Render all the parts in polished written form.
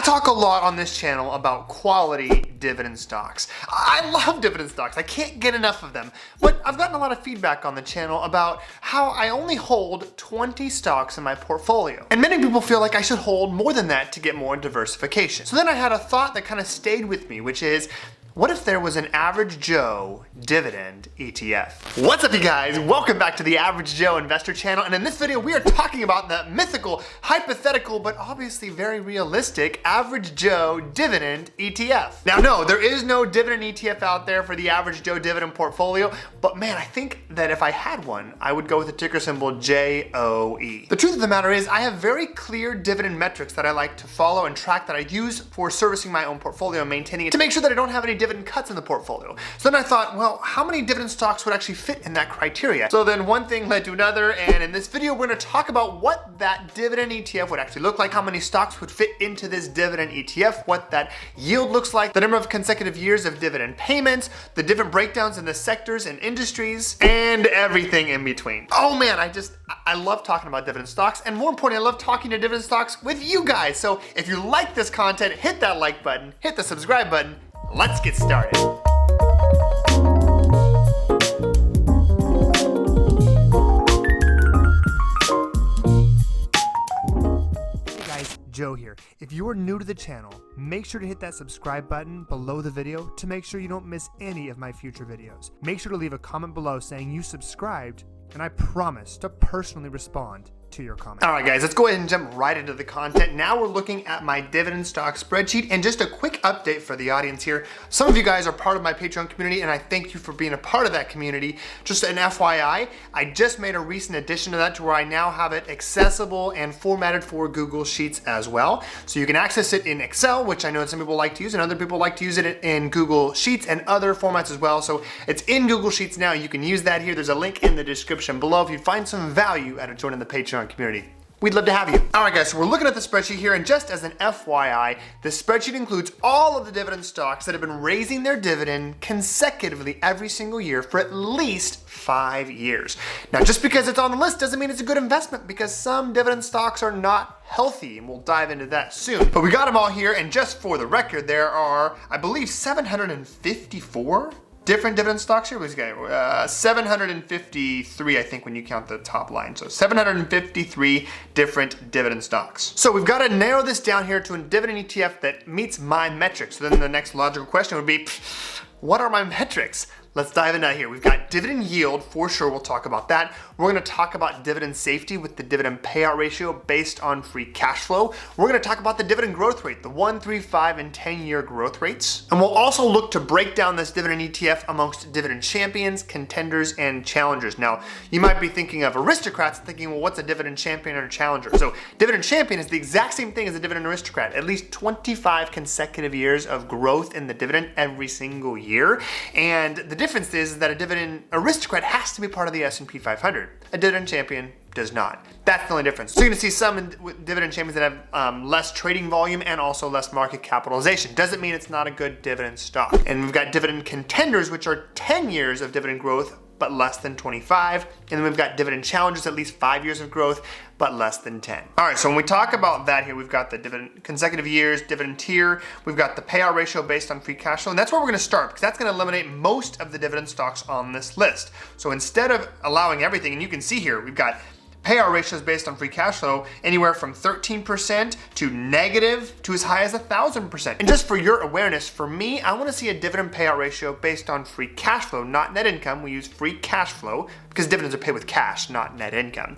talk a lot on this channel about quality dividend stocks. I love dividend stocks. I can't get enough of them. But I've gotten a lot of feedback on the channel about how I only hold 20 stocks in my portfolio. And many people feel like I should hold more than that to get more diversification. So then I had a thought that kind of stayed with me, which is, what if there was an Average Joe Dividend ETF? What's up, you guys? Welcome back to the Average Joe Investor channel. And in this video, we are talking about the mythical, hypothetical, but obviously very realistic Average Joe Dividend ETF. Now, no, there is no dividend ETF out there for the Average Joe Dividend portfolio, but man, I think that if I had one, I would go with the ticker symbol JOE. The truth of the matter is, I have very clear dividend metrics that I like to follow and track that I use for servicing my own portfolio and maintaining it to make sure that I don't have any dividend cuts in the portfolio. So then I thought, well, how many dividend stocks would actually fit in that criteria? So then one thing led to another, and in this video, we're going to talk about what that dividend ETF would actually look like, how many stocks would fit into this dividend ETF, what that yield looks like, the number of consecutive years of dividend payments, the different breakdowns in the sectors and industries, and everything in between. Oh man, I love talking about dividend stocks, and more importantly, I love talking to dividend stocks with you guys. So if you like this content, hit that like button, hit the subscribe button. Let's get started. Hey guys, Joe here. If you are new to the channel, make sure to hit that subscribe button below the video to make sure you don't miss any of my future videos. Make sure to leave a comment below saying you subscribed, and I promise to personally respond to your comment. All right, guys, let's go ahead and jump right into the content. Now we're looking at my dividend stock spreadsheet, and just a quick update for the audience here. Some of you guys are part of my Patreon community, and I thank you for being a part of that community. Just an FYI, I just made a recent addition to that to where I now have it accessible and formatted for Google Sheets as well. So you can access it in Excel, which I know some people like to use, and other people like to use it in Google Sheets and other formats as well. So it's in Google Sheets now. You can use that here. There's a link in the description below if you find some value out of joining the Patreon community. We'd love to have you. All right, guys, so we're looking at the spreadsheet here, and just as an FYI, the spreadsheet includes all of the dividend stocks that have been raising their dividend consecutively every single year for at least 5 years. Now, just because it's on the list doesn't mean it's a good investment, because some dividend stocks are not healthy, and we'll dive into that soon. But we got them all here, and just for the record, there are, I believe, 754 different dividend stocks here. 753, I think, when you count the top line. So 753 different dividend stocks. So we've got to narrow this down here to a dividend ETF that meets my metrics. So then the next logical question would be, what are my metrics? Let's dive into that here. We've got dividend yield, for sure, we'll talk about that. We're gonna talk about dividend safety with the dividend payout ratio based on free cash flow. We're gonna talk about the dividend growth rate, the 1, 3, 5, and 10-year growth rates. And we'll also look to break down this dividend ETF amongst dividend champions, contenders, and challengers. Now, you might be thinking of aristocrats, thinking, well, what's a dividend champion or a challenger? So dividend champion is the exact same thing as a dividend aristocrat, at least 25 consecutive years of growth in the dividend every single year. And the difference is that a dividend aristocrat has to be part of the S&P 500. A dividend champion does not. That's the only difference. So you're gonna see some dividend champions that have less trading volume and also less market capitalization. Doesn't mean it's not a good dividend stock. And we've got dividend contenders, which are 10 years of dividend growth, but less than 25. And then we've got dividend challengers, at least 5 years of growth, but less than 10. All right, so when we talk about that here, we've got the dividend consecutive years, dividend tier, we've got the payout ratio based on free cash flow, and that's where we're gonna start, because that's gonna eliminate most of the dividend stocks on this list. So instead of allowing everything, and you can see here, we've got payout ratios based on free cash flow anywhere from 13% to negative to as high as 1,000%. And just for your awareness, for me, I want to see a dividend payout ratio based on free cash flow, not net income. We use free cash flow because dividends are paid with cash, not net income.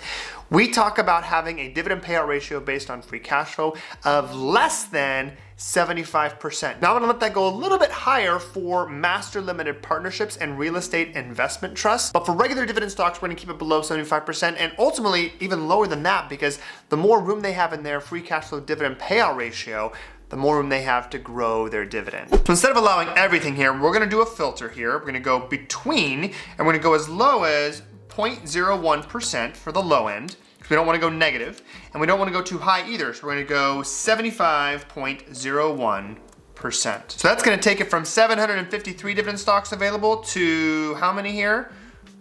We talk about having a dividend payout ratio based on free cash flow of less than 75%. Now I'm gonna let that go a little bit higher for master limited partnerships and real estate investment trusts, but for regular dividend stocks, we're gonna keep it below 75%, and ultimately even lower than that, because the more room they have in their free cash flow dividend payout ratio, the more room they have to grow their dividend. So instead of allowing everything here, we're gonna do a filter here. We're gonna go between, and we're gonna go as low as 0.01% for the low end. We don't want to go negative, and we don't want to go too high either. So we're going to go 75.01%. So that's going to take it from 753 dividend stocks available to how many here?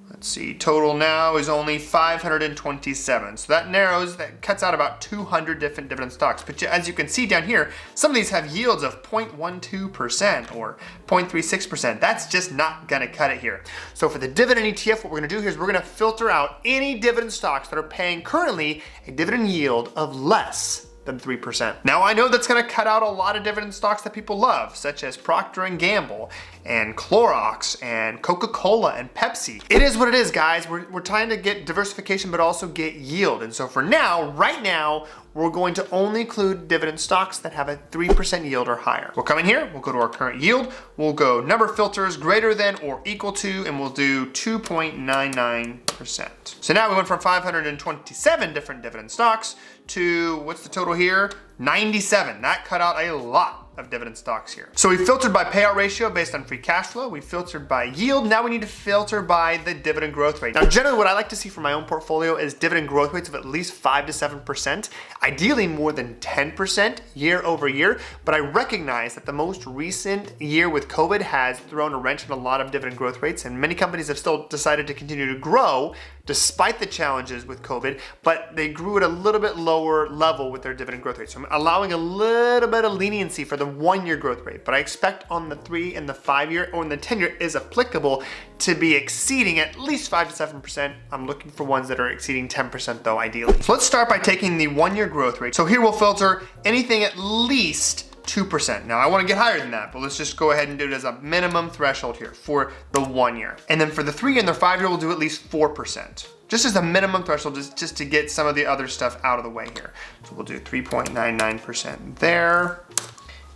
Let's see, total now is only 527. So that cuts out about 200 different dividend stocks. But as you can see down here, some of these have yields of 0.12% or 0.36%. That's just not gonna cut it here. So for the dividend ETF, what we're gonna do here is we're gonna filter out any dividend stocks that are paying currently a dividend yield of less than 3%. Now I know that's gonna cut out a lot of dividend stocks that people love, such as Procter & Gamble and Clorox and Coca-Cola and Pepsi. It is what it is, guys. We're trying to get diversification but also get yield. And so for now, right now, we're going to only include dividend stocks that have a 3% yield or higher. We'll come in here, we'll go to our current yield, we'll go number filters greater than or equal to, and we'll do 2.99%. So now we went from 527 different dividend stocks to, what's the total here? 97. That cut out a lot of dividend stocks here. So we filtered by payout ratio based on free cash flow. We filtered by yield. Now we need to filter by the dividend growth rate. Now, generally what I like to see for my own portfolio is dividend growth rates of at least 5 to 7%, ideally more than 10% year over year. But I recognize that the most recent year with COVID has thrown a wrench in a lot of dividend growth rates, and many companies have still decided to continue to grow despite the challenges with COVID, but they grew at a little bit lower level with their dividend growth rate. So I'm allowing a little bit of leniency for the 1-year growth rate, but I expect on the 3 and the 5-year or in the 10-year is applicable to be exceeding at least 5 to 7%. I'm looking for ones that are exceeding 10% though, ideally. So let's start by taking the 1-year growth rate. So here we'll filter anything at least 2%. Now I want to get higher than that, but let's just go ahead and do it as a minimum threshold here for the 1 year. And then for the 3 and the 5 year, we'll do at least 4%. Just as a minimum threshold, just to get some of the other stuff out of the way here. So we'll do 3.99% there.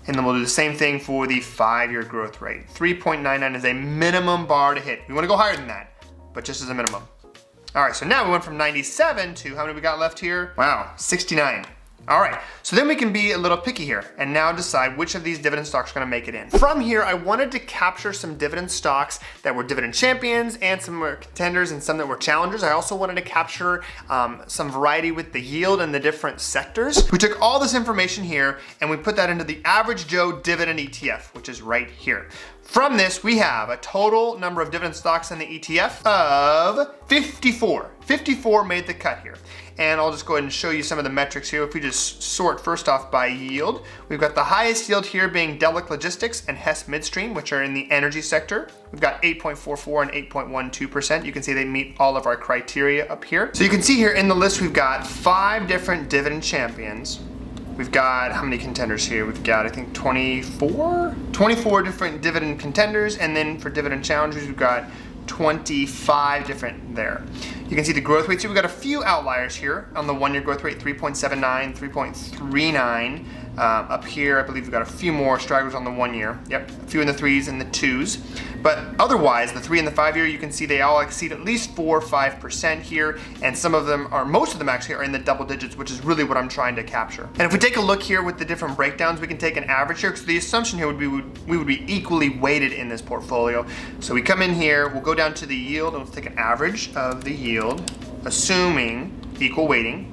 And then we'll do the same thing for the 5-year growth rate. 3.99 is a minimum bar to hit. We want to go higher than that, but just as a minimum. All right, so now we went from 97 to, how many we got left here? Wow, 69. All right, so then we can be a little picky here and now decide which of these dividend stocks are gonna make it in. From here, I wanted to capture some dividend stocks that were dividend champions and some were contenders and some that were challengers. I also wanted to capture some variety with the yield and the different sectors. We took all this information here and we put that into the Average Joe Dividend ETF, which is right here. From this, we have a total number of dividend stocks in the ETF of 54. 54 made the cut here. And I'll just go ahead and show you some of the metrics here. If we just sort first off by yield, we've got the highest yield here being Delek Logistics and Hess Midstream, which are in the energy sector. We've got 8.44 and 8.12%. You can see they meet all of our criteria up here. So you can see here in the list, we've got 5 different dividend champions. We've got, how many contenders here? We've got, I think, 24 different dividend contenders. And then for dividend challengers, we've got 25 different there. You can see the growth rates here. We've got a few outliers here on the 1-year growth rate, 3.79, 3.39. Up here, I believe we've got a few more stragglers on the 1 year. Yep, a few in the 3s and the 2s. But otherwise, the 3 and the 5 year, you can see they all exceed at least 4 or 5% here. And some of them are, most of them actually are in the double digits, which is really what I'm trying to capture. And if we take a look here with the different breakdowns, we can take an average here. So the assumption here would be we would be equally weighted in this portfolio. So we come in here, we'll go down to the yield, and let's take an average of the yield, assuming equal weighting.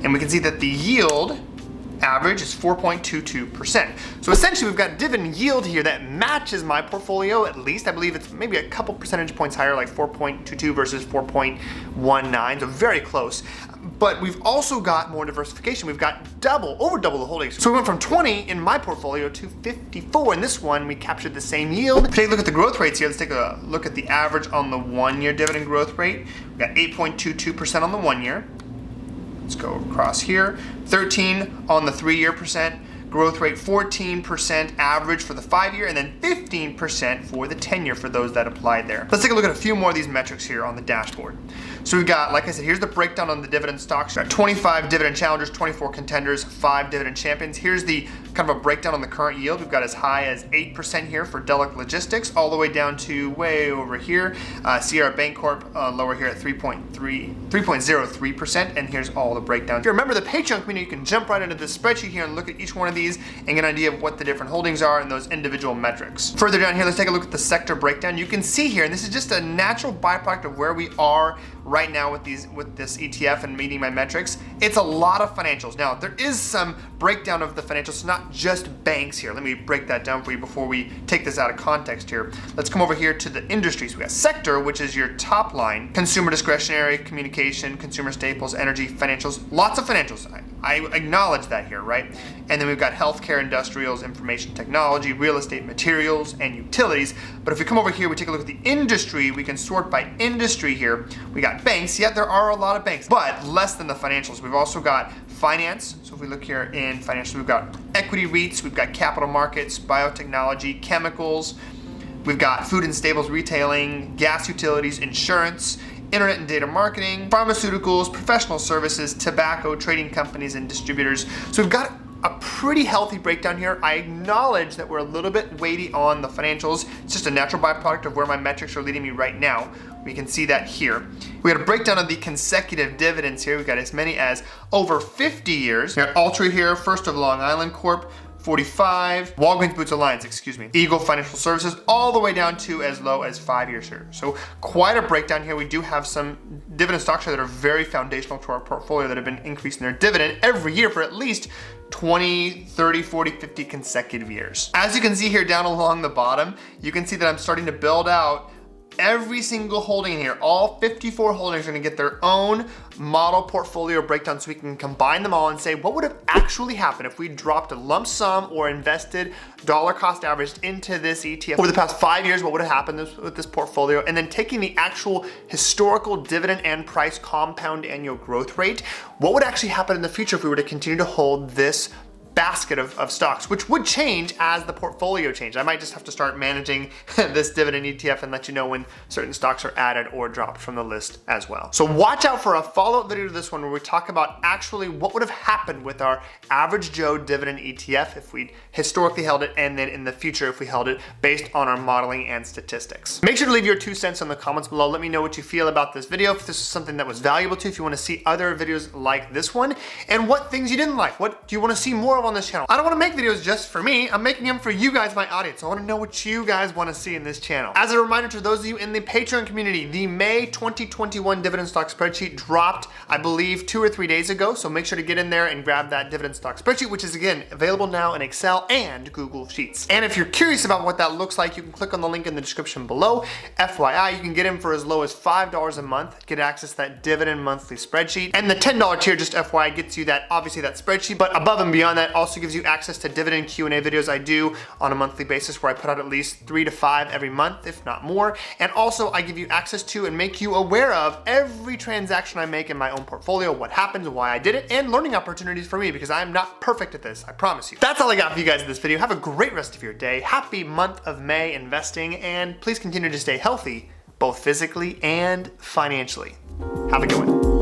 And we can see that the yield average is 4.22%. So essentially we've got dividend yield here that matches my portfolio at least. I believe it's maybe a couple percentage points higher, like 4.22 versus 4.19, so very close. But we've also got more diversification. We've got over double the holdings. So we went from 20 in my portfolio to 54. In this one, we captured the same yield. Take a look at the growth rates here. Let's take a look at the average on the 1-year dividend growth rate. We've got 8.22% on the 1 year. Let's go across here. 13 on the 3-year percent. Growth rate 14% average for the 5-year, and then 15% for the 10-year for those that applied there. Let's take a look at a few more of these metrics here on the dashboard. So we've got, like I said, here's the breakdown on the dividend stocks. We've got 25 dividend challengers, 24 contenders, 5 dividend champions. Here's the kind of a breakdown on the current yield. We've got as high as 8% here for Delek Logistics, all the way down to way over here. Sierra Bancorp lower here at 3.03%, and here's all the breakdowns. If you remember the Patreon community, you can jump right into this spreadsheet here and look at each one of these and get an idea of what the different holdings are and those individual metrics. Further down here, let's take a look at the sector breakdown. You can see here, and this is just a natural byproduct of where we are right now with this ETF and meeting my metrics. It's a lot of financials. Now, there is some breakdown of the financials, not just banks here. Let me break that down for you before we take this out of context here. Let's come over here to the industries. We got sector, which is your top line, consumer discretionary, communication, consumer staples, energy, financials, lots of financials. I acknowledge that here, right? And then we've got healthcare, industrials, information technology, real estate, materials, and utilities. But if we come over here, we take a look at the industry, we can sort by industry here. We got banks, yeah, there are a lot of banks, but less than the financials. We've also got finance. So if we look here in financials, we've got equity REITs, we've got capital markets, biotechnology, chemicals, we've got food and staples retailing, gas utilities, insurance, internet and data marketing, pharmaceuticals, professional services, tobacco, trading companies, and distributors. So we've got a pretty healthy breakdown here. I acknowledge that we're a little bit weighty on the financials. It's just a natural byproduct of where my metrics are leading me right now. We can see that here. We got a breakdown of the consecutive dividends here. We've got as many as over 50 years. We got Ultra here, First of Long Island Corp, 45, Walgreens Boots Alliance, excuse me, Eagle Financial Services, all the way down to as low as 5 years here. So quite a breakdown here. We do have some dividend stocks here that are very foundational to our portfolio that have been increasing their dividend every year for at least 20, 30, 40, 50 consecutive years. As you can see here down along the bottom, you can see that I'm starting to build out every single holding here. All 54 holdings are gonna get their own model portfolio breakdown so we can combine them all and say what would have actually happened if we dropped a lump sum or invested dollar cost averaged into this ETF over the past 5 years. What would have happened with this portfolio? And then taking the actual historical dividend and price compound annual growth rate, what would actually happen in the future if we were to continue to hold this basket of stocks, which would change as the portfolio changed. I might just have to start managing this dividend ETF and let you know when certain stocks are added or dropped from the list as well. So watch out for a follow-up video to this one where we talk about actually what would have happened with our Average Joe Dividend ETF if we'd historically held it, and then in the future if we held it based on our modeling and statistics. Make sure to leave your 2 cents in the comments below. Let me know what you feel about this video, if this is something that was valuable to you, if you want to see other videos like this one, and what things you didn't like. What do you want to see more of on this channel? I don't want to make videos just for me. I'm making them for you guys, my audience. I want to know what you guys want to see in this channel. As a reminder to those of you in the Patreon community, the May 2021 dividend stock spreadsheet dropped, I believe, 2 or 3 days ago. So make sure to get in there and grab that dividend stock spreadsheet, which is again available now in Excel and Google Sheets. And if you're curious about what that looks like, you can click on the link in the description below. FYI, you can get in for as low as $5 a month, get access to that dividend monthly spreadsheet. And the $10 tier, just FYI, gets you that, obviously that spreadsheet, but above and beyond that also gives you access to dividend Q&A videos I do on a monthly basis where I put out at least 3 to 5 every month, if not more. And also I give you access to and make you aware of every transaction I make in my own portfolio, what happens, why I did it, and learning opportunities for me because I am not perfect at this, I promise you. That's all I got for you guys in this video. Have a great rest of your day. Happy month of May investing, and please continue to stay healthy, both physically and financially. Have a good one.